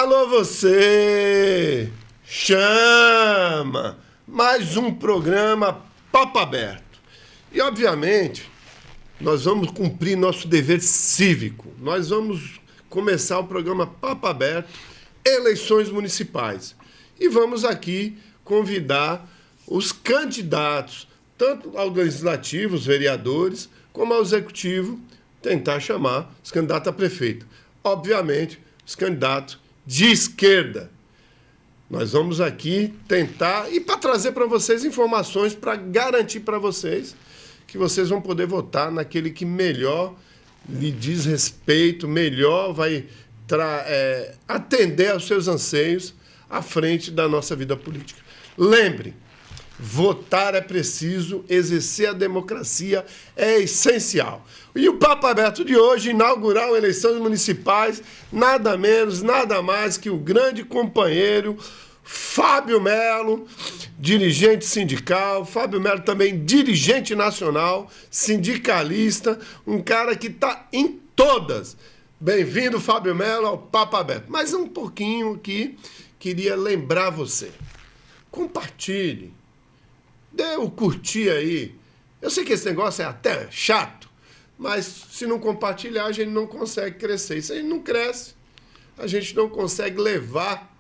Alô você! Chama! Mais um programa Papo Aberto. E, obviamente, nós vamos cumprir nosso dever cívico. Nós vamos começar o programa Papo Aberto, eleições municipais. E vamos aqui convidar os candidatos, tanto ao legislativo, os vereadores, como ao executivo, tentar chamar os candidatos a prefeito. Obviamente, os candidatos de esquerda. Nós vamos aqui tentar, e para trazer para vocês informações, para garantir para vocês que vocês vão poder votar naquele que melhor lhe diz respeito, melhor vai atender aos seus anseios à frente da nossa vida política. Lembre, votar é preciso, exercer a democracia é essencial. E o Papo Aberto de hoje, inaugurar eleições municipais, nada menos, nada mais que o grande companheiro Fábio Melo, dirigente sindical, Fábio Melo também dirigente nacional, sindicalista, um cara que está em todas. Bem-vindo, Fábio Melo, ao Papo Aberto. Mais um pouquinho aqui, queria lembrar você. Compartilhe, dê o curtir aí. Eu sei que esse negócio é até chato, mas se não compartilhar, a gente não consegue crescer. E se a gente não cresce, a gente não consegue levar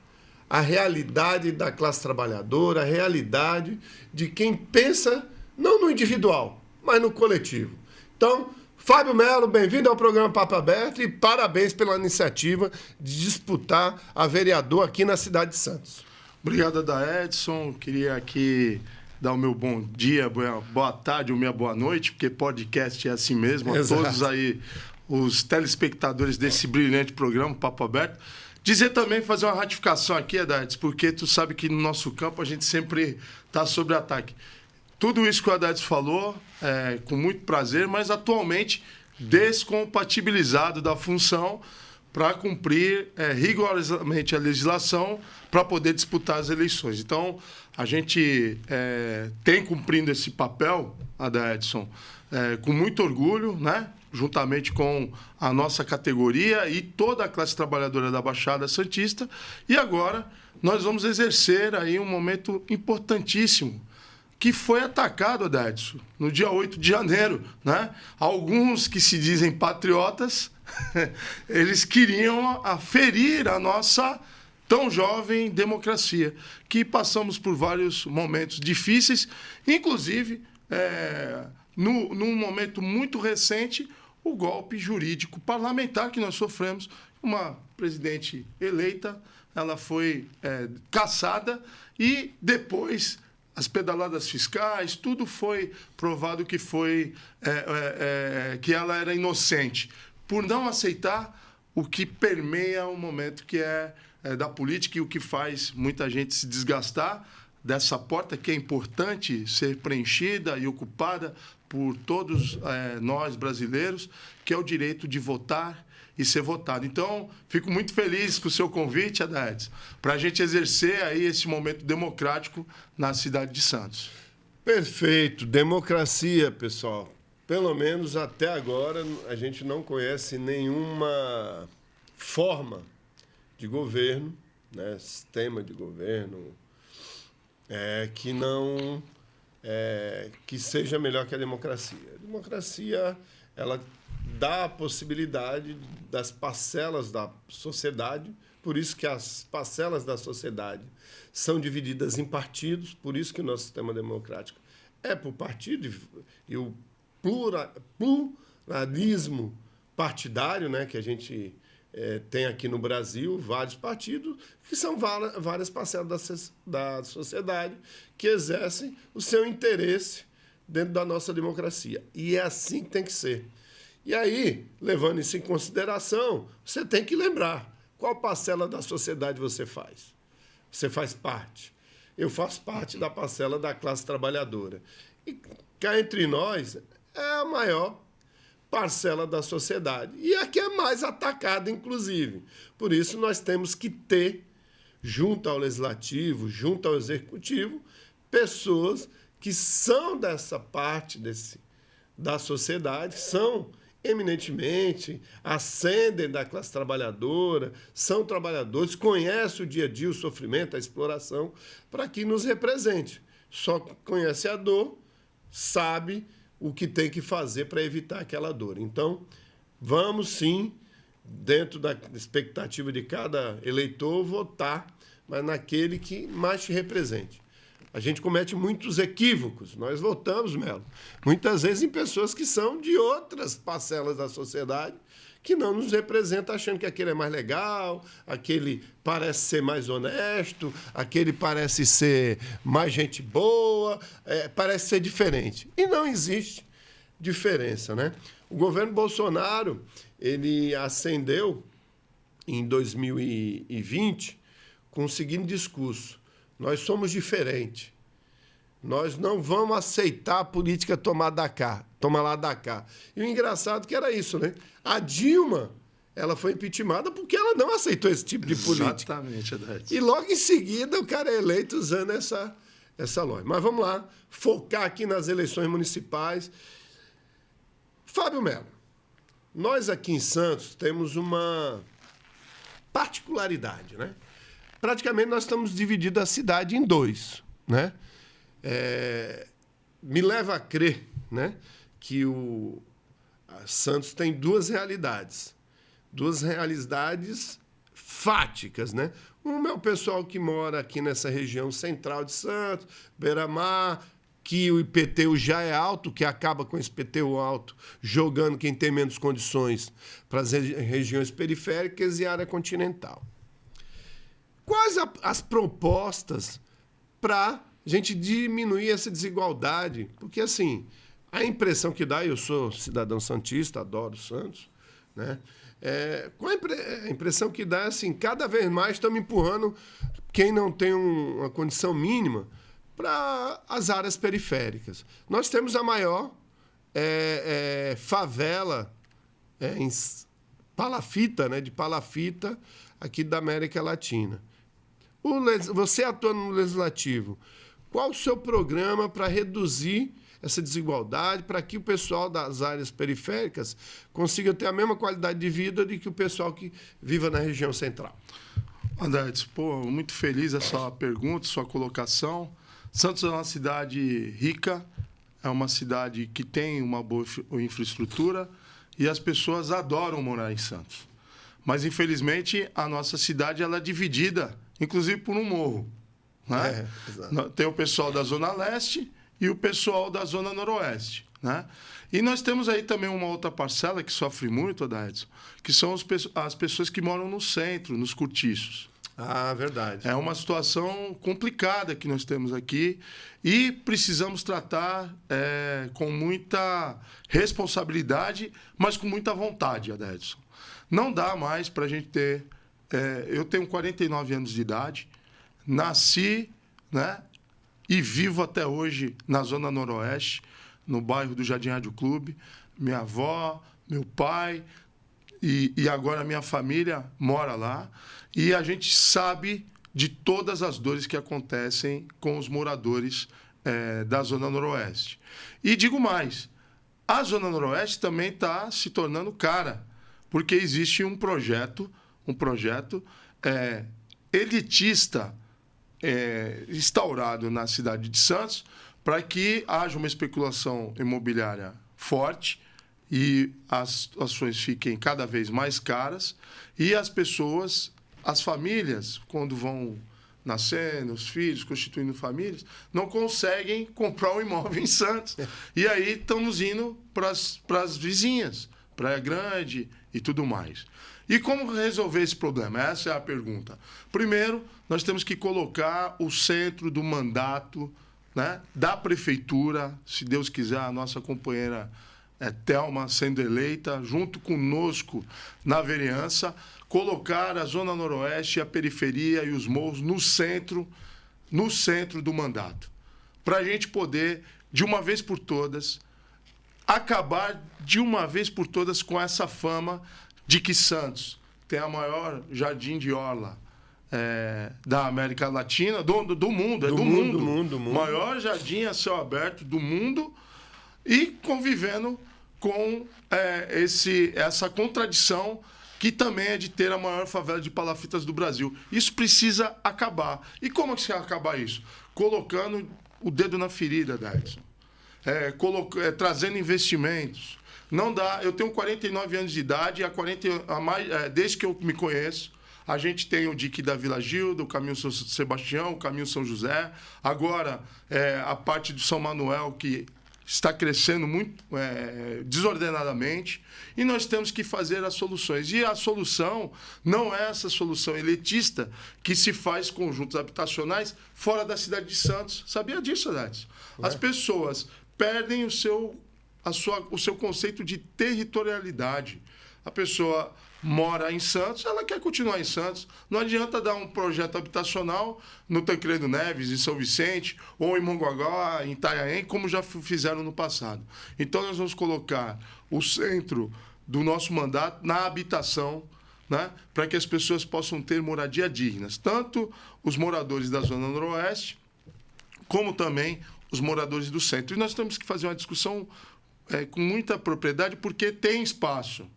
a realidade da classe trabalhadora, a realidade de quem pensa não no individual, mas no coletivo. Então, Fábio Melo, bem-vindo ao programa Papo Aberto e parabéns pela iniciativa de disputar a vereador aqui na cidade de Santos. Obrigado, Edson. Queria aqui dar o meu bom dia, boa tarde ou minha boa noite, porque podcast é assim mesmo. Exato. A todos aí, os telespectadores desse brilhante programa, Papo Aberto. Dizer também, fazer uma ratificação aqui, Edson, porque tu sabe que no nosso campo a gente sempre está sob ataque. Tudo isso que o Edson falou, com muito prazer, mas atualmente descompatibilizado da função para cumprir rigorosamente a legislação para poder disputar as eleições. Então, a gente tem cumprindo esse papel, Edson, com muito orgulho, né? Juntamente com a nossa categoria e toda a classe trabalhadora da Baixada Santista. E agora nós vamos exercer aí um momento importantíssimo, que foi atacado, Edson, no dia 8 de janeiro. Né? Alguns que se dizem patriotas, eles queriam ferir a nossa tão jovem democracia, que passamos por vários momentos difíceis, inclusive, num momento muito recente, o golpe jurídico parlamentar que nós sofremos. Uma presidente eleita, ela foi cassada e depois as pedaladas fiscais, tudo foi provado que que ela era inocente, por não aceitar o que permeia o momento que é da política e o que faz muita gente se desgastar dessa porta que é importante ser preenchida e ocupada por todos nós brasileiros, que é o direito de votar e ser votado. Então, fico muito feliz com o seu convite, Edson, para a gente exercer aí esse momento democrático na cidade de Santos. Perfeito. Democracia, pessoal. Pelo menos até agora a gente não conhece nenhuma forma de governo, né, sistema de governo, que não... que seja melhor que a democracia. A democracia, ela dá a possibilidade das parcelas da sociedade, por isso que as parcelas da sociedade são divididas em partidos, por isso que o nosso sistema democrático é por partido, e o pluralismo partidário, né, que a gente tem aqui no Brasil, vários partidos, que são várias parcelas da sociedade que exercem o seu interesse dentro da nossa democracia. E é assim que tem que ser. E aí, levando isso em consideração, você tem que lembrar qual parcela da sociedade você faz. Você faz parte. Eu faço parte da parcela da classe trabalhadora. E cá entre nós é a maior parcela da sociedade. E a que é mais atacada, inclusive. Por isso, nós temos que ter, junto ao legislativo, junto ao executivo, pessoas que são dessa parte da sociedade, são eminentemente, ascendem da classe trabalhadora, são trabalhadores, conhecem o dia a dia, o sofrimento, a exploração, para que nos represente. Só conhece a dor, sabe o que tem que fazer para evitar aquela dor. Então, vamos sim, dentro da expectativa de cada eleitor, votar, mas naquele que mais te represente. A gente comete muitos equívocos. Nós votamos, Melo, muitas vezes em pessoas que são de outras parcelas da sociedade, que não nos representa, achando que aquele é mais legal, aquele parece ser mais honesto, aquele parece ser mais gente boa, parece ser diferente. E não existe diferença, né? O governo Bolsonaro, ele ascendeu em 2020 com o seguinte discurso: nós somos diferentes. Nós não vamos aceitar a política tomar lá da cá. E o engraçado é que era isso, né? A Dilma, ela foi impeachmentada porque ela não aceitou esse tipo de política. Exatamente, Adete. E logo em seguida o cara é eleito usando essa lógica. Mas vamos lá, focar aqui nas eleições municipais. Fábio Melo, nós aqui em Santos temos uma particularidade, né? Praticamente nós estamos dividindo a cidade em dois, né? Me leva a crer, né, que Santos tem duas realidades fáticas, né? Uma é o pessoal que mora aqui nessa região central de Santos, Beira-Mar, que o IPTU já é alto, que acaba com esse IPTU alto, jogando quem tem menos condições para as regiões periféricas e área continental. Quais as propostas para a gente diminuir essa desigualdade? Porque, assim, a impressão que dá, eu sou cidadão santista, adoro Santos, né? Qual a impressão que dá, assim, cada vez mais estamos empurrando quem não tem uma condição mínima para as áreas periféricas. Nós temos a maior favela em palafita, né, de palafita, aqui da América Latina. Você atuando no Legislativo, qual o seu programa para reduzir essa desigualdade, para que o pessoal das áreas periféricas consiga ter a mesma qualidade de vida do que o pessoal que viva na região central? Andrade, muito feliz a sua pergunta, sua colocação. Santos é uma cidade rica, é uma cidade que tem uma boa infraestrutura e as pessoas adoram morar em Santos. Mas, infelizmente, a nossa cidade ela é dividida, inclusive por um morro, né? Tem o pessoal da Zona Leste e o pessoal da Zona Noroeste, né? E nós temos aí também uma outra parcela que sofre muito, Adedson, que são as pessoas que moram no centro, nos cortiços. Ah, verdade. É uma situação complicada que nós temos aqui e precisamos tratar com muita responsabilidade, mas com muita vontade, Adedson. Não dá mais para a gente ter... eu tenho 49 anos de idade, nasci, né, e vivo até hoje na Zona Noroeste, no bairro do Jardim Rádio Clube. Minha avó, meu pai e agora minha família mora lá. E a gente sabe de todas as dores que acontecem com os moradores da Zona Noroeste. E digo mais, a Zona Noroeste também está se tornando cara, porque existe um projeto elitista instaurado na cidade de Santos para que haja uma especulação imobiliária forte e as ações fiquem cada vez mais caras e as pessoas, as famílias, quando vão nascendo, os filhos, constituindo famílias, não conseguem comprar um imóvel em Santos. E aí estamos indo para as vizinhas, Praia Grande e tudo mais. E como resolver esse problema? Essa é a pergunta. Primeiro, nós temos que colocar o centro do mandato, né, da prefeitura, se Deus quiser, a nossa companheira Thelma sendo eleita, junto conosco na vereança, colocar a Zona Noroeste, a periferia e os morros no centro do mandato. Para a gente poder, de uma vez por todas, acabar de uma vez por todas com essa fama de que Santos tem a maior jardim de orla da América Latina, do mundo, do mundo. Maior jardim a céu aberto do mundo e convivendo com essa contradição que também é de ter a maior favela de palafitas do Brasil. Isso precisa acabar. E como é que se vai acabar isso? Colocando o dedo na ferida, Edson. Trazendo investimentos. Não dá. Eu tenho 49 anos de idade, desde que eu me conheço, a gente tem o dique da Vila Gilda, o caminho São Sebastião, o caminho São José. Agora, a parte do São Manuel, que está crescendo muito desordenadamente, e nós temos que fazer as soluções. E a solução não é essa solução elitista que se faz conjuntos habitacionais fora da cidade de Santos. Sabia disso, Edson? As pessoas perdem o seu conceito de territorialidade. A pessoa mora em Santos, ela quer continuar em Santos. Não adianta dar um projeto habitacional no Tancredo Neves, em São Vicente, ou em Mongaguá, em Itanhaém, como já fizeram no passado. Então, nós vamos colocar o centro do nosso mandato na habitação, né, para que as pessoas possam ter moradia dignas. Tanto os moradores da Zona Noroeste, como também os moradores do centro. E nós temos que fazer uma discussão com muita propriedade, porque tem espaço.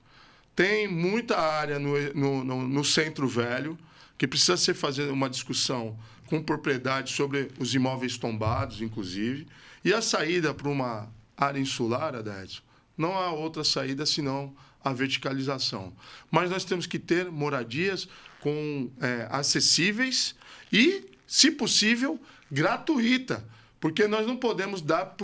Tem muita área no Centro Velho, que precisa ser fazer uma discussão com propriedade sobre os imóveis tombados, inclusive. E a saída para uma área insular, Edson, não há outra saída senão a verticalização. Mas nós temos que ter moradias acessíveis e, se possível, gratuita. Porque nós não podemos dar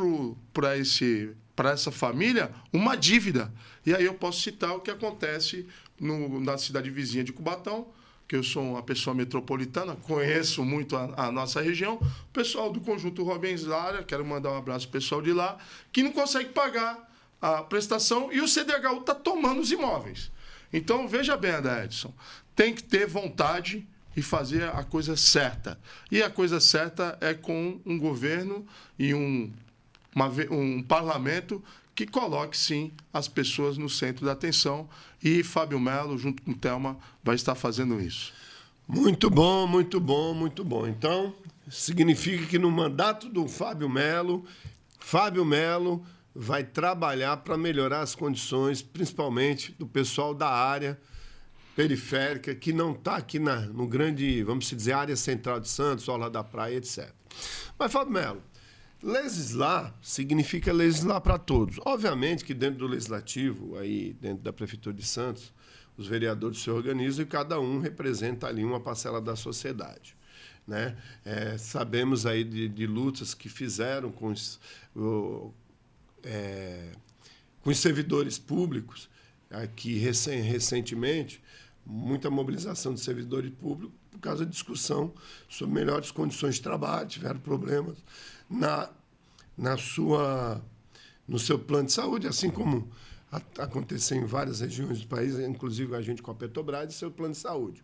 para essa família uma dívida. E aí eu posso citar o que acontece na cidade vizinha de Cubatão, que eu sou uma pessoa metropolitana, conheço muito a nossa região, o pessoal do Conjunto Rubens Lara, quero mandar um abraço pro pessoal de lá, que não consegue pagar a prestação e o CDHU está tomando os imóveis. Então, veja bem, Edson, tem que ter vontade e fazer a coisa certa. E a coisa certa é com um governo e um parlamento que coloque, sim, as pessoas no centro da atenção. E Fábio Melo, junto com o Thelma, vai estar fazendo isso. Muito bom, muito bom, muito bom. Então, significa que no mandato do Fábio Melo vai trabalhar para melhorar as condições, principalmente do pessoal da área periférica, que não está aqui no grande, vamos dizer, área central de Santos, Orla da Praia, etc. Mas, Fábio Melo, legislar significa legislar para todos. Obviamente que dentro do Legislativo, aí dentro da Prefeitura de Santos, os vereadores se organizam e cada um representa ali uma parcela da sociedade, né? Sabemos aí de lutas que fizeram com os servidores públicos, aqui recentemente, muita mobilização de servidores públicos por causa de discussão sobre melhores condições de trabalho, tiveram problemas no seu plano de saúde, assim como aconteceu em várias regiões do país, inclusive a gente com a Petrobras, e seu plano de saúde.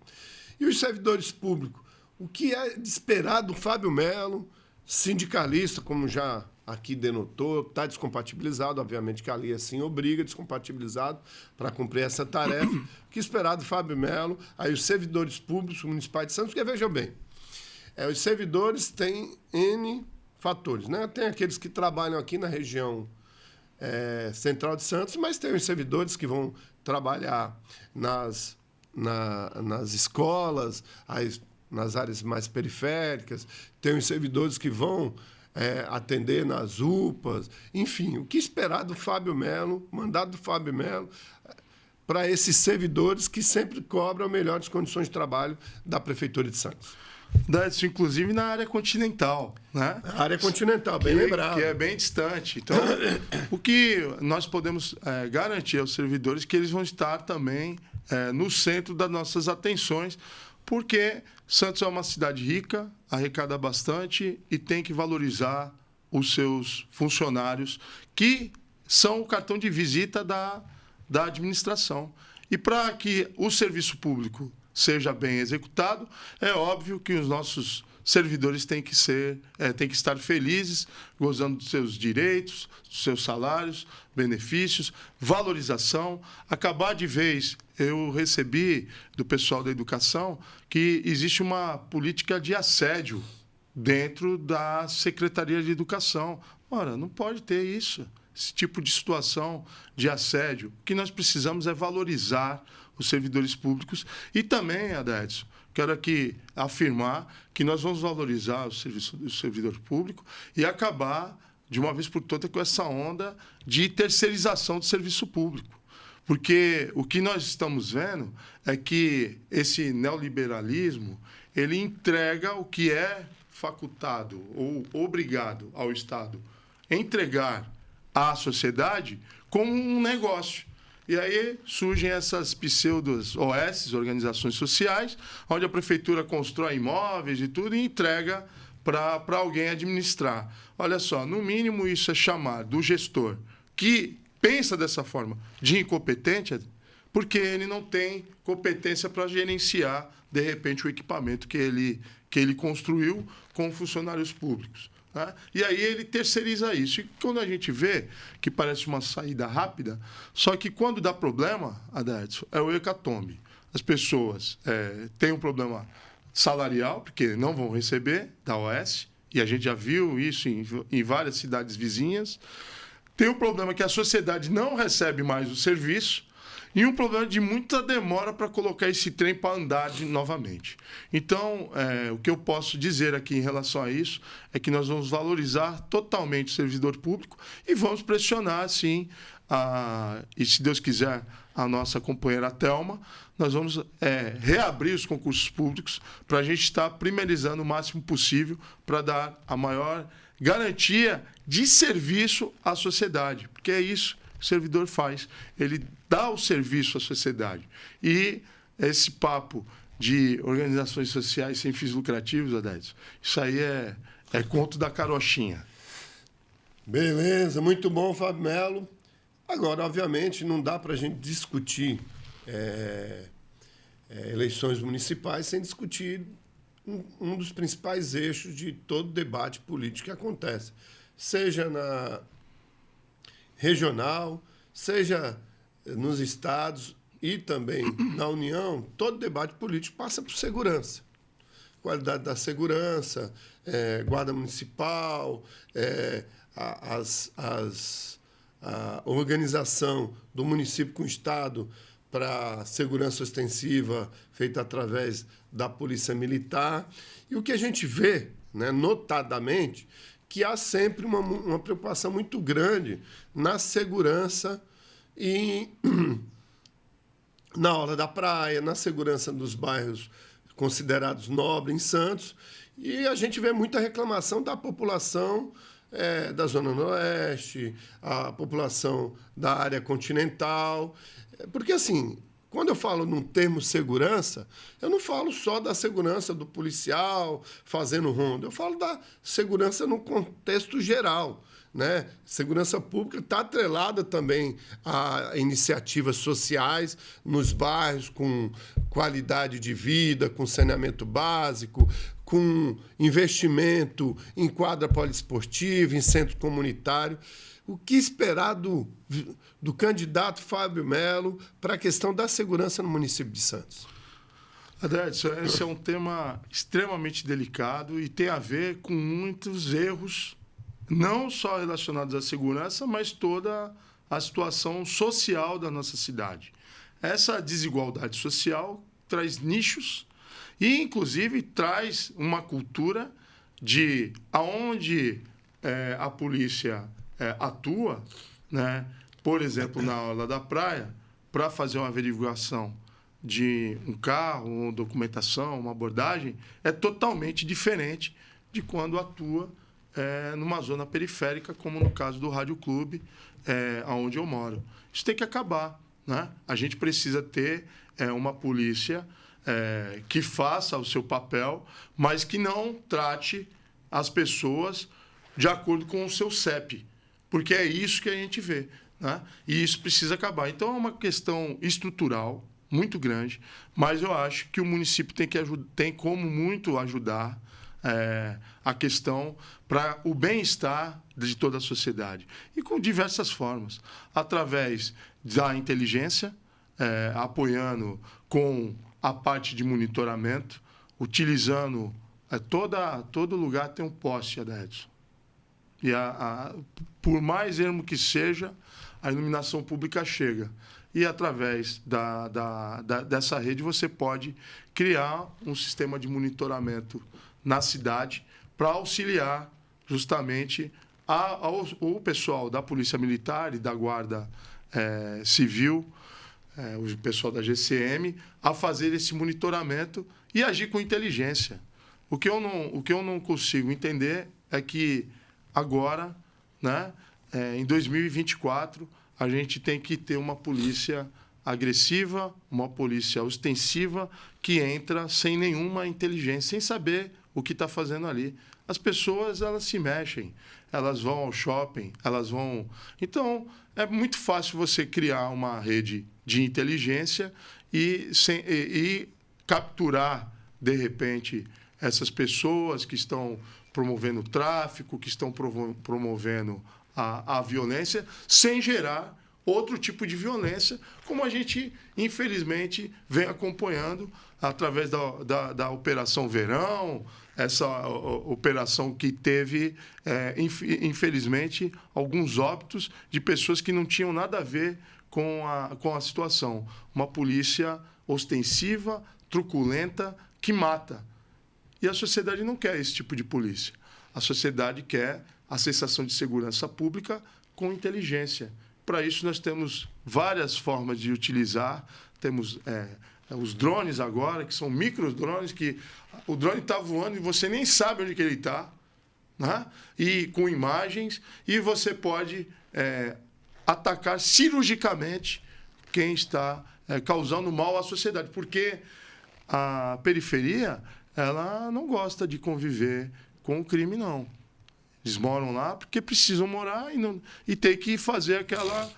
E os servidores públicos, o que é de esperar do Fábio Melo, sindicalista, como já aqui denotou, está descompatibilizado, obviamente que a lei assim obriga, descompatibilizado para cumprir essa tarefa. O que esperar do Fábio Melo, aí os servidores públicos municipais de Santos, porque vejam bem, os servidores têm N fatores, né? Tem aqueles que trabalham aqui na região central de Santos, mas tem os servidores que vão trabalhar nas escolas, nas áreas mais periféricas, tem os servidores que vão atender nas UPAs, enfim, o que esperar do Fábio Melo, mandado do Fábio Melo, para esses servidores que sempre cobram melhores condições de trabalho da Prefeitura de Santos? Isso, inclusive na área continental, né? A área continental, bem lembrado. Que é bem distante. Então, o que nós podemos garantir aos servidores que eles vão estar também no centro das nossas atenções, porque Santos é uma cidade rica, arrecada bastante e tem que valorizar os seus funcionários, que são o cartão de visita da administração. E para que o serviço público seja bem executado, é óbvio que os nossos servidores têm que estar felizes, gozando dos seus direitos, dos seus salários, benefícios, valorização. Acabar de vez, eu recebi do pessoal da educação que existe uma política de assédio dentro da Secretaria de Educação. Ora, não pode ter isso. esse tipo de situação de assédio. O que nós precisamos é valorizar os servidores públicos e também, Adedson, quero aqui afirmar que nós vamos valorizar o serviço do servidor público e acabar, de uma vez por todas, com essa onda de terceirização do serviço público. Porque o que nós estamos vendo é que esse neoliberalismo, ele entrega o que é facultado ou obrigado ao Estado a entregar à sociedade como um negócio. E aí surgem essas pseudos OS, organizações sociais, onde a prefeitura constrói imóveis e tudo e entrega para alguém administrar. Olha só, no mínimo isso é chamar do gestor que pensa dessa forma de incompetente, porque ele não tem competência para gerenciar, de repente, o equipamento que ele construiu com funcionários públicos. Né? E aí ele terceiriza isso. E quando a gente vê que parece uma saída rápida, só que quando dá problema, Adedson, é o hecatombe. As pessoas têm um problema salarial, porque não vão receber da OS, e a gente já viu isso em várias cidades vizinhas. Tem um problema que a sociedade não recebe mais o serviço, e um problema de muita demora para colocar esse trem para andar novamente. Então, o que eu posso dizer aqui em relação a isso é que nós vamos valorizar totalmente o servidor público e vamos pressionar, sim, e se Deus quiser, a nossa companheira Thelma, nós vamos reabrir os concursos públicos para a gente estar primerizando o máximo possível para dar a maior garantia de serviço à sociedade, porque é isso que o servidor faz, ele dá o serviço à sociedade. E esse papo de organizações sociais sem fins lucrativos, Adedson, isso aí é conto da carochinha. Beleza, muito bom, Fábio Melo. Agora, obviamente, não dá para a gente discutir eleições municipais sem discutir um dos principais eixos de todo debate político que acontece, seja na regional, seja nos estados e também na União. Todo debate político passa por segurança. Qualidade da segurança, guarda municipal, a organização do município com o Estado para segurança ostensiva feita através da Polícia Militar. E o que a gente vê, né, notadamente, que há sempre uma preocupação muito grande na segurança e na orla da praia, na segurança dos bairros considerados nobres em Santos. E a gente vê muita reclamação da população da Zona Noroeste, a população da área continental. Porque, assim, quando eu falo num termo segurança, eu não falo só da segurança do policial fazendo ronda, eu falo da segurança no contexto geral, né? Segurança pública está atrelada também a iniciativas sociais nos bairros, com qualidade de vida, com saneamento básico, com investimento em quadra poliesportiva, em centro comunitário. O que esperar do candidato Fábio Melo para a questão da segurança no município de Santos? Adedson, esse é um tema extremamente delicado e tem a ver com muitos erros, não só relacionados à segurança, mas toda a situação social da nossa cidade. Essa desigualdade social traz nichos e, inclusive, traz uma cultura de aonde a polícia atua, né? Por exemplo, na orla da praia, para fazer uma averiguação de um carro, uma documentação, uma abordagem, é totalmente diferente de quando atua numa zona periférica, como no caso do Rádio Clube, onde eu moro. Isso tem que acabar, né? A gente precisa ter uma polícia que faça o seu papel, mas que não trate as pessoas de acordo com o seu CEP, porque é isso que a gente vê, né? E isso precisa acabar. Então, é uma questão estrutural muito grande, mas eu acho que o município tem como muito ajudar a questão para o bem-estar de toda a sociedade. E com diversas formas, através da inteligência, apoiando com a parte de monitoramento, utilizando todo lugar tem um poste, Adedson. E por mais ermo que seja, a iluminação pública chega. E, através dessa rede, você pode criar um sistema de monitoramento na cidade para auxiliar justamente o pessoal da Polícia Militar e da Guarda Civil, o pessoal da GCM, a fazer esse monitoramento e agir com inteligência. O que eu não consigo entender é que agora, né, em 2024, a gente tem que ter uma polícia agressiva, uma polícia ostensiva, que entra sem nenhuma inteligência, sem saber o que está fazendo ali. As pessoas, elas se mexem, elas vão ao shopping, elas vão... Então, é muito fácil você criar uma rede de inteligência e capturar, de repente, essas pessoas que estão promovendo o tráfico, que estão promovendo a violência, sem gerar outro tipo de violência, como a gente, infelizmente, vem acompanhando através da Operação Verão, essa operação que teve, infelizmente, alguns óbitos de pessoas que não tinham nada a ver com a situação. Uma polícia ostensiva, truculenta, que mata. E a sociedade não quer esse tipo de polícia. A sociedade quer a sensação de segurança pública com inteligência. Para isso, nós temos várias formas de utilizar. Temos os drones agora, que são microdrones, que o drone está voando e você nem sabe onde que ele está, né? E com imagens, e você pode atacar cirurgicamente quem está causando mal à sociedade. Porque a periferia, ela não gosta de conviver com o crime, não. Eles moram lá porque precisam morar e ter que fazer aquela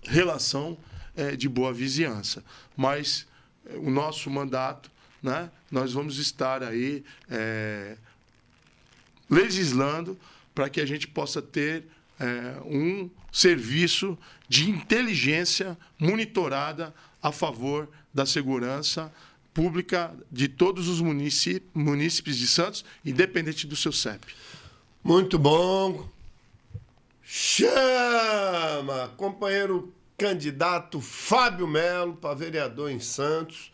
relação de boa vizinhança. Mas o nosso mandato, né, nós vamos estar aí legislando para que a gente possa ter um serviço de inteligência monitorada a favor da segurança pública de todos os munícipes de Santos, independente do seu CEP. Muito bom. Chama! Companheiro candidato Fábio Melo para vereador em Santos.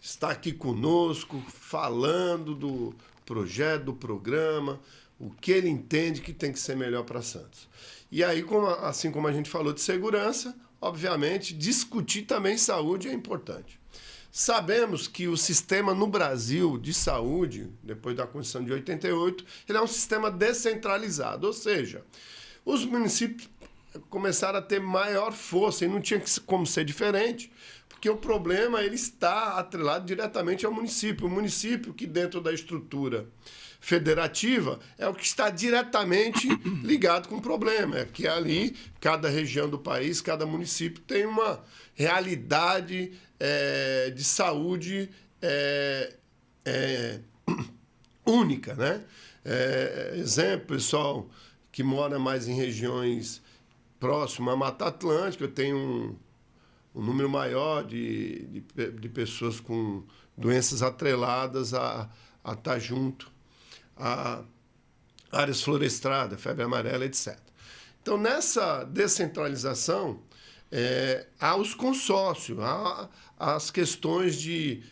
Está aqui conosco, falando do projeto, do programa, o que ele entende que tem que ser melhor para Santos. E aí, assim como a gente falou de segurança, obviamente, discutir também saúde é importante. Sabemos que o sistema no Brasil de saúde, depois da Constituição de 88, ele é um sistema descentralizado, ou seja, os municípios começaram a ter maior força e não tinha como ser diferente, porque o problema ele está atrelado diretamente ao município. O município que dentro da estrutura federativa é o que está diretamente ligado com o problema. É que ali, cada região do país, cada município tem uma realidade de saúde única, né? Exemplo, pessoal que mora mais em regiões próximas à Mata Atlântica, eu tenho um número maior de pessoas com doenças atreladas a estar junto a áreas florestadas, febre amarela, etc. Então, nessa descentralização, há os consórcios, há as questões de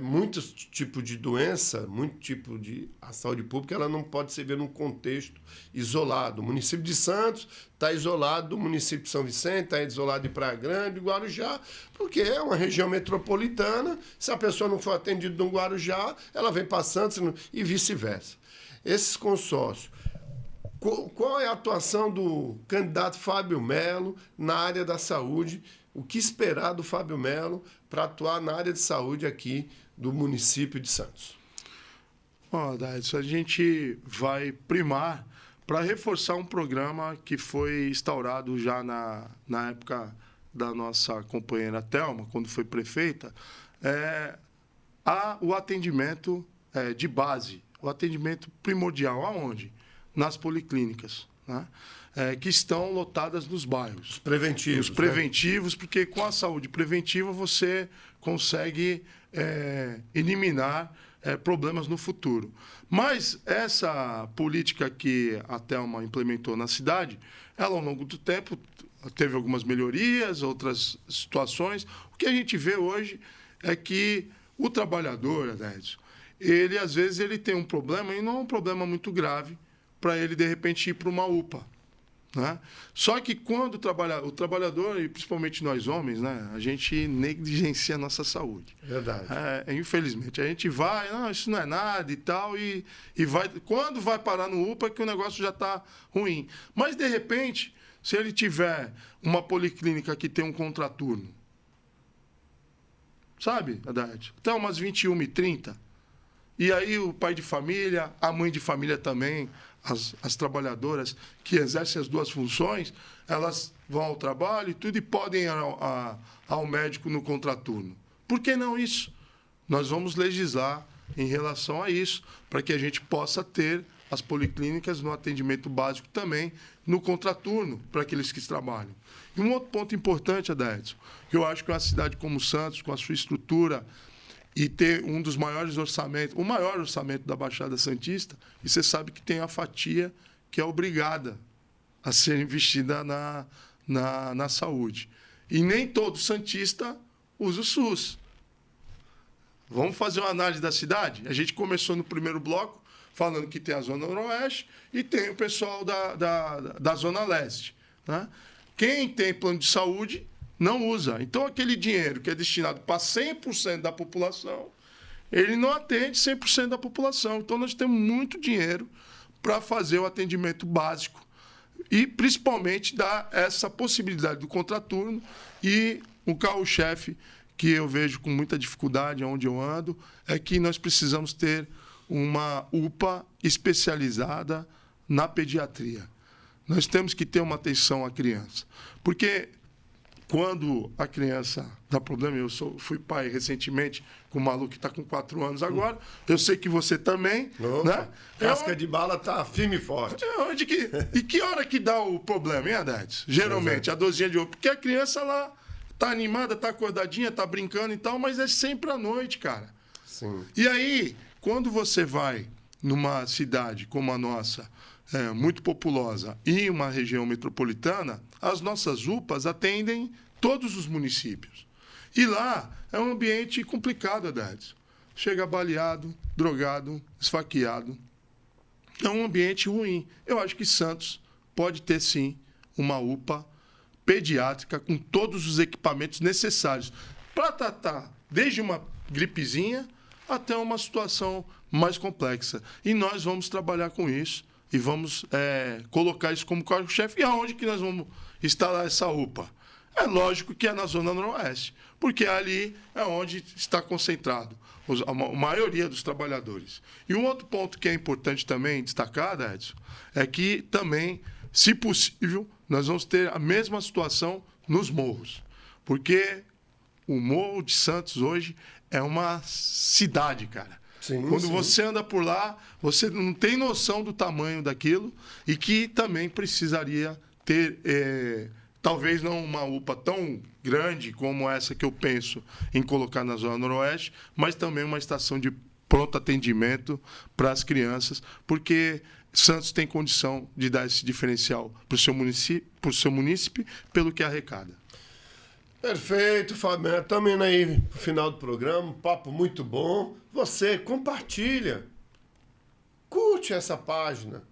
muitos tipos de doença, muito tipo de... A saúde pública ela não pode ser vista num contexto isolado. O município de Santos está isolado do município de São Vicente, está isolado de Praia Grande, de Guarujá, porque é uma região metropolitana. Se a pessoa não for atendida no Guarujá, ela vem para Santos e vice-versa. Esses consórcios. Qual é a atuação do candidato Fábio Melo na área da saúde? O que esperar do Fábio Melo para atuar na área de saúde aqui do município de Santos? Daidson, a gente vai primar para reforçar um programa que foi instaurado já na época da nossa companheira Thelma, quando foi prefeita, o atendimento de base, o atendimento primordial. Aonde? Nas policlínicas, né? Que estão lotadas nos bairros. Os preventivos. Os preventivos, né? Porque com a saúde preventiva você consegue eliminar problemas no futuro. Mas essa política que a Thelma implementou na cidade, ela, ao longo do tempo, teve algumas melhorias, outras situações. O que a gente vê hoje é que o trabalhador, Adécio, ele, às vezes, ele tem um problema, e não é um problema muito grave, para ele, de repente, ir para uma UPA. Né? Só que quando o trabalhador, e principalmente nós homens, né, a gente negligencia a nossa saúde. Verdade. Infelizmente. A gente vai, não, isso não é nada e tal, e vai. Quando vai parar no UPA é que o negócio já está ruim. Mas, de repente, se ele tiver uma policlínica que tem um contraturno, sabe, Haddad? Até umas 21h30. E aí o pai de família, a mãe de família também, as trabalhadoras que exercem as duas funções, elas vão ao trabalho e tudo e podem ir ao médico no contraturno. Por que não isso? Nós vamos legislar em relação a isso, para que a gente possa ter as policlínicas no atendimento básico também, no contraturno, para aqueles que trabalham. E um outro ponto importante, Adécio, que eu acho que uma cidade como Santos, com a sua estrutura, e ter um dos maiores orçamentos, o maior orçamento da Baixada Santista, e você sabe que tem a fatia que é obrigada a ser investida na saúde. E nem todo santista usa o SUS. Vamos fazer uma análise da cidade? A gente começou no primeiro bloco falando que tem a Zona Noroeste e tem o pessoal da Zona Leste. Né? Quem tem plano de saúde não usa. Então, aquele dinheiro que é destinado para 100% da população, ele não atende 100% da população. Então, nós temos muito dinheiro para fazer o atendimento básico e, principalmente, dar essa possibilidade do contraturno. E o carro-chefe, que eu vejo com muita dificuldade onde eu ando, é que nós precisamos ter uma UPA especializada na pediatria. Nós temos que ter uma atenção à criança. Porque quando a criança dá problema, fui pai recentemente com um maluco que está com 4 anos agora, eu sei que você também. Né? Casca de bala está firme e forte. E que hora que dá o problema, hein, Haddad? Geralmente, a dorzinha de ovo. Porque a criança lá está animada, está acordadinha, está brincando e tal, mas é sempre à noite, cara. Sim. E aí, quando você vai numa cidade como a nossa, muito populosa, e uma região metropolitana, as nossas UPAs atendem todos os municípios. E lá é um ambiente complicado, Haddad. Chega baleado, drogado, esfaqueado. É um ambiente ruim. Eu acho que Santos pode ter, sim, uma UPA pediátrica com todos os equipamentos necessários para tratar desde uma gripezinha até uma situação mais complexa. E nós vamos trabalhar com isso e vamos colocar isso como cargo-chefe. E aonde que nós vamos instalar essa UPA? É lógico que é na Zona Noroeste, porque ali é onde está concentrado a maioria dos trabalhadores. E um outro ponto que é importante também destacar, Edson, é que também, se possível, nós vamos ter a mesma situação nos morros, porque o Morro de Santos hoje é uma cidade, cara. Sim, Quando sim. você anda por lá, você não tem noção do tamanho daquilo e que também precisaria ter, talvez não uma UPA tão grande como essa que eu penso em colocar na Zona Noroeste, mas também uma estação de pronto atendimento para as crianças, porque Santos tem condição de dar esse diferencial para o seu munícipe pelo que arrecada. Perfeito, Fábio. Estamos indo aí pro final do programa, um papo muito bom. Você compartilha, curte essa página.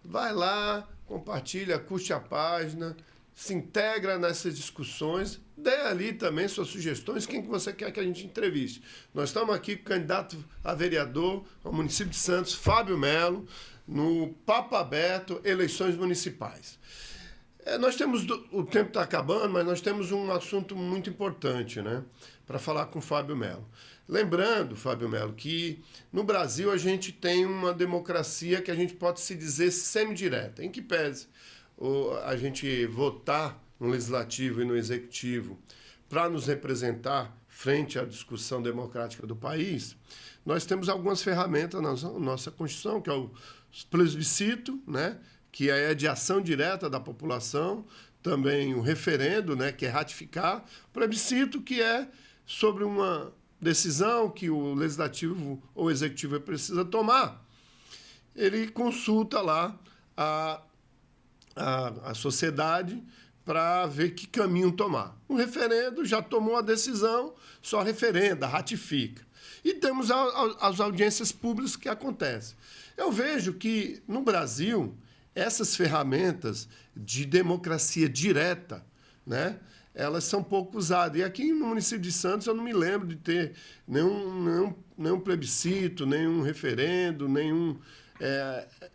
Vai lá, compartilha, curte a página, se integra nessas discussões, dê ali também suas sugestões, quem que você quer que a gente entreviste. Nós estamos aqui com o candidato a vereador ao município de Santos, Fábio Melo, no Papo Aberto, eleições municipais. Nós temos, o tempo está acabando, mas nós temos um assunto muito importante, né, para falar com o Fábio Melo. Lembrando, Fábio Melo, que no Brasil a gente tem uma democracia que a gente pode se dizer semidireta, em que pese a gente votar no legislativo e no executivo para nos representar frente à discussão democrática do país, nós temos algumas ferramentas na nossa Constituição, que é o plebiscito, né, que é de ação direta da população, também o referendo, né, que é ratificar, o plebiscito, que é sobre uma decisão que o legislativo ou o executivo precisa tomar, ele consulta lá a sociedade para ver que caminho tomar. O referendo já tomou a decisão, só referenda, ratifica. E temos as audiências públicas que acontecem. Eu vejo que, no Brasil, essas ferramentas de democracia direta, né, elas são pouco usadas. E aqui no município de Santos eu não me lembro de ter nenhum plebiscito, nenhum referendo,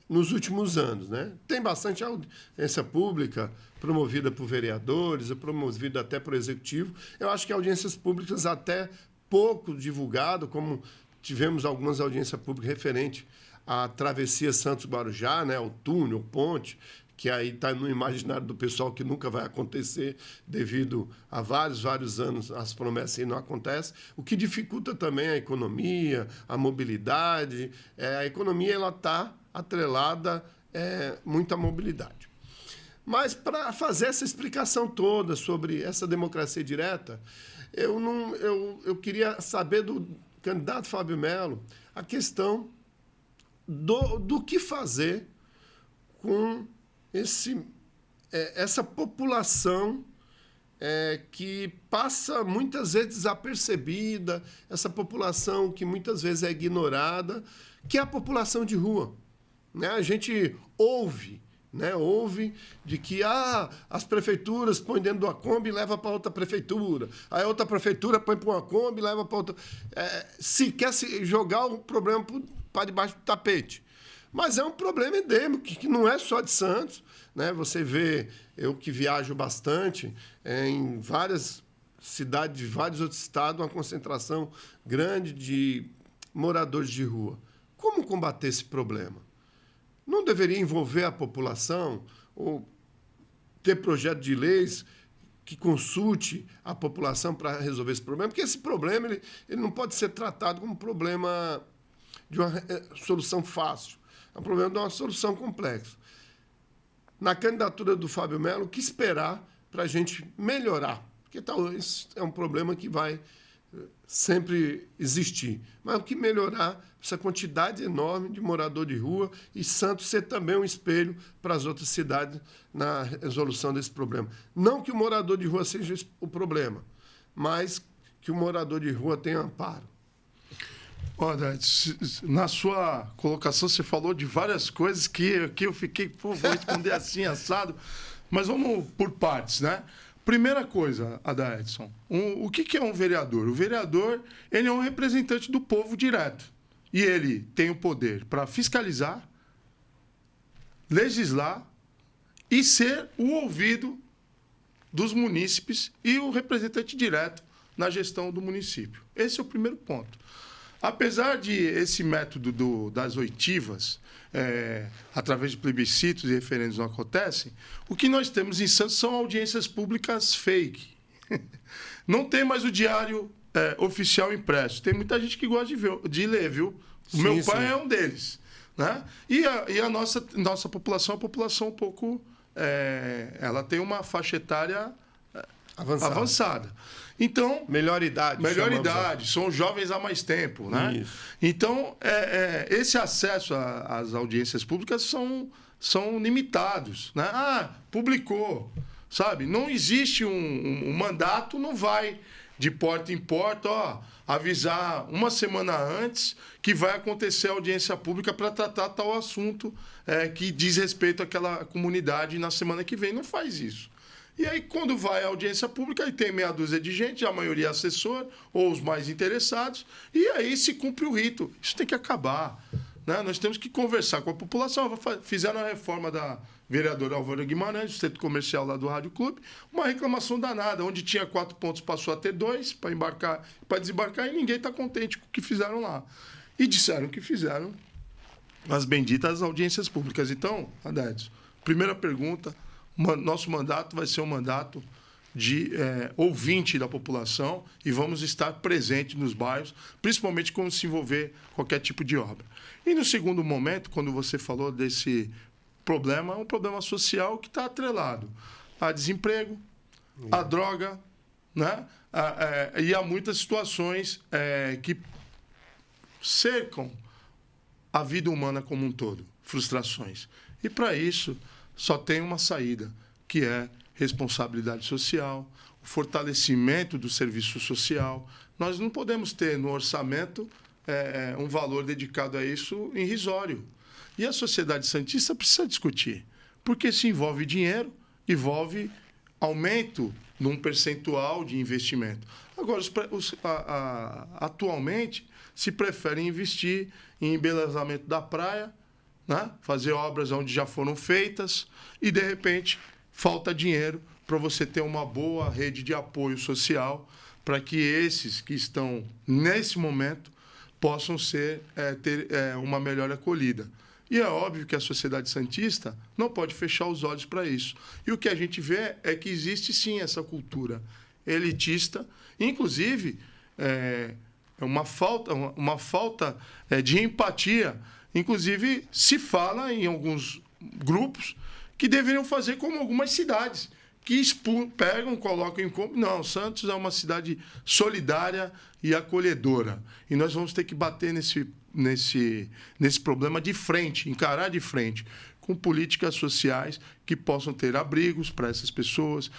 nos últimos anos. Né? Tem bastante audiência pública promovida por vereadores, promovida até por executivo. Eu acho que audiências públicas até pouco divulgado, como tivemos algumas audiências públicas referentes à travessia Santos-Guarujá, né, o túnel, ponte, que aí está no imaginário do pessoal que nunca vai acontecer devido a vários anos as promessas aí não acontecem, o que dificulta também a economia, a mobilidade. A economia está atrelada muito à mobilidade. Mas, para fazer essa explicação toda sobre essa democracia direta, eu queria saber do candidato Fábio Melo a questão do que fazer com essa população que passa muitas vezes desapercebida, essa população que muitas vezes é ignorada, que é a população de rua. Né? A gente ouve de que as prefeituras põem dentro de uma Kombi e leva para outra prefeitura. Aí a outra prefeitura põe para uma Kombi e leva para outra. Se quer jogar o problema para debaixo do tapete. Mas é um problema endêmico, que não é só de Santos. Né? Você vê, eu que viajo bastante, em várias cidades de vários outros estados, uma concentração grande de moradores de rua. Como combater esse problema? Não deveria envolver a população ou ter projeto de leis que consulte a população para resolver esse problema? Porque esse problema ele não pode ser tratado como um problema de uma solução fácil. É um problema de uma solução complexa. Na candidatura do Fábio Melo, o que esperar para a gente melhorar? Porque talvez é um problema que vai sempre existir. Mas o que melhorar essa quantidade enorme de morador de rua e Santos ser também um espelho para as outras cidades na resolução desse problema. Não que o morador de rua seja o problema, mas que o morador de rua tenha amparo. Olha, na sua colocação você falou de várias coisas que eu fiquei, vou responder assim, assado, mas vamos por partes, né? Primeira coisa, Adaedson, o que é um vereador? O vereador, ele é um representante do povo direto. E ele tem o poder para fiscalizar, legislar e ser o ouvido dos munícipes e o representante direto na gestão do município. Esse é o primeiro ponto. Apesar de esse método das oitivas, através de plebiscitos e referendos não acontecem, o que nós temos em Santos são audiências públicas fake. Não tem mais o diário oficial impresso. Tem muita gente que gosta de ler, viu? O meu pai é um deles. Né? E a nossa população é uma população um pouco... ela tem uma faixa etária avançada. Então, melhor idade, são jovens há mais tempo, né? Isso. Então, esse acesso às audiências públicas são limitados, né? Publicou, sabe? Não existe um mandato, não vai de porta em porta, avisar uma semana antes que vai acontecer a audiência pública para tratar tal assunto que diz respeito àquela comunidade na semana que vem. Não faz isso. E aí, quando vai à audiência pública, aí tem meia dúzia de gente, a maioria é assessor, ou os mais interessados, e aí se cumpre o rito. Isso tem que acabar. Né? Nós temos que conversar com a população. Fizeram a reforma da vereadora Álvaro Guimarães, do centro comercial lá do Rádio Clube, uma reclamação danada, onde tinha 4 pontos, passou a ter 2 para desembarcar, e ninguém está contente com o que fizeram lá. E disseram que fizeram as benditas audiências públicas. Então, Adédio, primeira pergunta... Nosso mandato vai ser um mandato de ouvinte da população e vamos estar presentes nos bairros, principalmente quando se envolver qualquer tipo de obra. E no segundo momento, quando você falou desse problema, é um problema social que está atrelado a desemprego, a droga, né? E há muitas situações que cercam a vida humana como um todo, frustrações. E para isso só tem uma saída, que é responsabilidade social, o fortalecimento do serviço social. Nós não podemos ter no orçamento um valor dedicado a isso irrisório. E a sociedade santista precisa discutir, porque se envolve dinheiro, envolve aumento num percentual de investimento. Agora, atualmente, se prefere investir em embelezamento da praia, né? Fazer obras onde já foram feitas e, de repente, falta dinheiro para você ter uma boa rede de apoio social para que esses que estão, nesse momento, possam ter uma melhor acolhida. E é óbvio que a sociedade santista não pode fechar os olhos para isso. E o que a gente vê é que existe, sim, essa cultura elitista, inclusive uma falta de empatia. Inclusive, se fala em alguns grupos que deveriam fazer como algumas cidades, que pegam, colocam em conta. Não, Santos é uma cidade solidária e acolhedora. E nós vamos ter que bater nesse problema de frente, encarar de frente, com políticas sociais que possam ter abrigos para essas pessoas.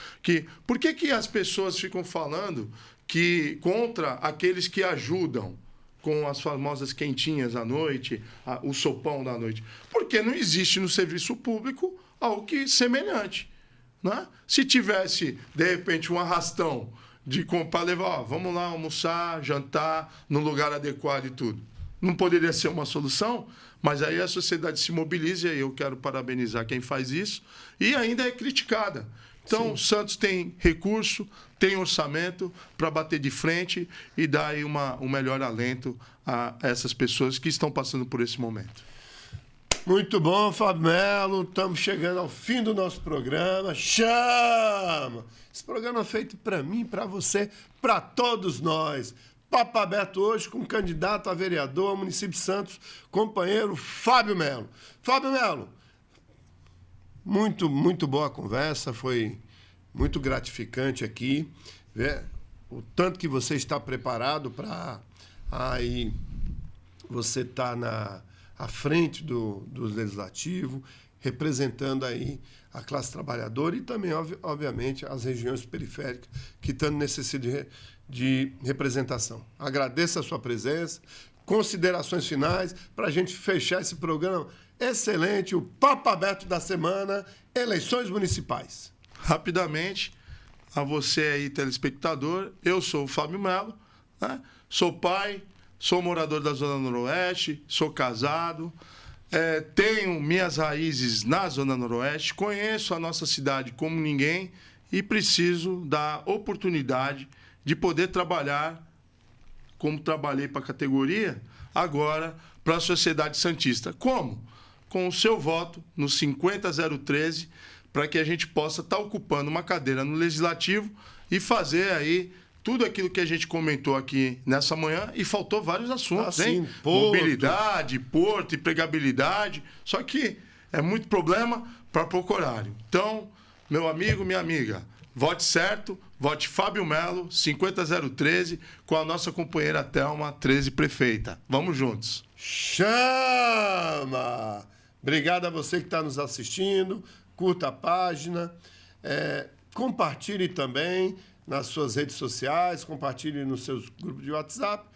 Por que as pessoas ficam falando que contra aqueles que ajudam com as famosas quentinhas à noite, o sopão da noite? Porque não existe no serviço público algo semelhante. Né? Se tivesse, de repente, um arrastão para levar, vamos lá almoçar, jantar, no lugar adequado e tudo. Não poderia ser uma solução, mas aí a sociedade se mobiliza, e eu quero parabenizar quem faz isso, e ainda é criticada. Então, sim, Santos tem recurso, tem orçamento para bater de frente e dar aí um melhor alento a essas pessoas que estão passando por esse momento. Muito bom, Fábio Melo. Estamos chegando ao fim do nosso programa. Chama! Esse programa é feito para mim, para você, para todos nós. Papo aberto hoje com o candidato a vereador ao município de Santos, companheiro Fábio Melo. Fábio Melo, muito boa a conversa, foi muito gratificante aqui, ver o tanto que você está preparado para aí você estar à frente do Legislativo, representando aí a classe trabalhadora e também, obviamente, as regiões periféricas que estão necessitando de representação. Agradeço a sua presença, considerações finais para a gente fechar esse programa excelente, o Papo Aberto da Semana, eleições municipais. Rapidamente, a você aí, telespectador, eu sou o Fábio Melo, né? Sou pai, sou morador da Zona Noroeste, sou casado, tenho minhas raízes na Zona Noroeste, conheço a nossa cidade como ninguém e preciso da oportunidade de poder trabalhar, como trabalhei para a categoria, agora para a sociedade santista. Como? Com o seu voto no 50013, para que a gente possa estar ocupando uma cadeira no Legislativo e fazer aí tudo aquilo que a gente comentou aqui nessa manhã, e faltou vários assuntos, hein? Mobilidade, porto, empregabilidade, só que é muito problema para pouco horário. Então, meu amigo, minha amiga, vote certo, vote Fábio Melo, 50013, com a nossa companheira Thelma, 13 prefeita. Vamos juntos. Chama! Obrigado a você que está nos assistindo, curta a página, compartilhe também nas suas redes sociais, compartilhe nos seus grupos de WhatsApp.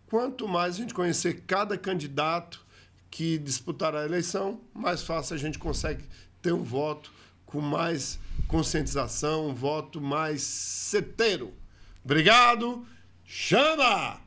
Quanto mais a gente conhecer cada candidato que disputará a eleição, mais fácil a gente consegue ter um voto com mais conscientização, um voto mais certeiro. Obrigado. Chama!